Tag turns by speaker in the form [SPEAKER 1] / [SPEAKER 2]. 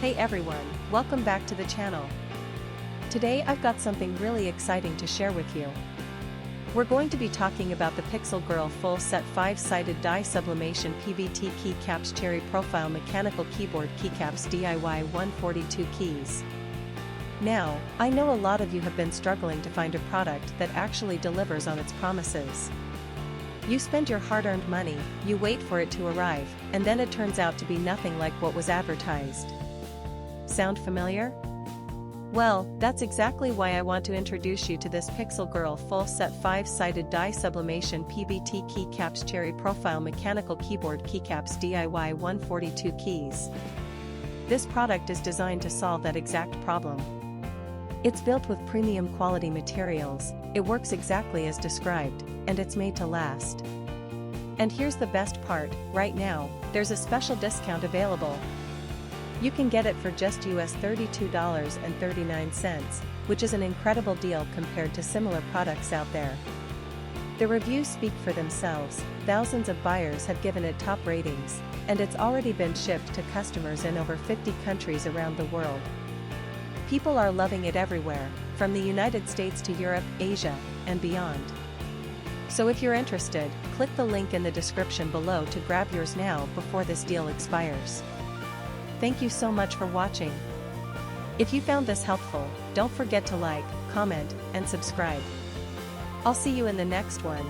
[SPEAKER 1] Hey everyone, welcome back to the channel. Today I've got something really exciting to share with you. We're going to be talking about the Pixel Girl Full Set 5-Sided Die Sublimation PBT Keycaps Cherry Profile Mechanical Keyboard Keycaps DIY 142 keys. Now, I know a lot of you have been struggling to find a product that actually delivers on its promises. You spend your hard-earned money, you wait for it to arrive, and then it turns out to be nothing like what was advertised. Sound familiar? Well, that's exactly why I want to introduce you to this Pixel Girl Full Set 5-Sided Die Sublimation PBT Keycaps Cherry Profile Mechanical Keyboard Keycaps DIY 142 keys. This product is designed to solve that exact problem. It's built with premium quality materials, it works exactly as described, and it's made to last. And here's the best part, right now, there's a special discount available. You can get it for just US $32.39, which is an incredible deal compared to similar products out there. The reviews speak for themselves, thousands of buyers have given it top ratings, and it's already been shipped to customers in over 50 countries around the world. People are loving it everywhere, from the United States to Europe, Asia, and beyond. So if you're interested, click the link in the description below to grab yours now before this deal expires. Thank you so much for watching. If you found this helpful, don't forget to like, comment, and subscribe. I'll see you in the next one.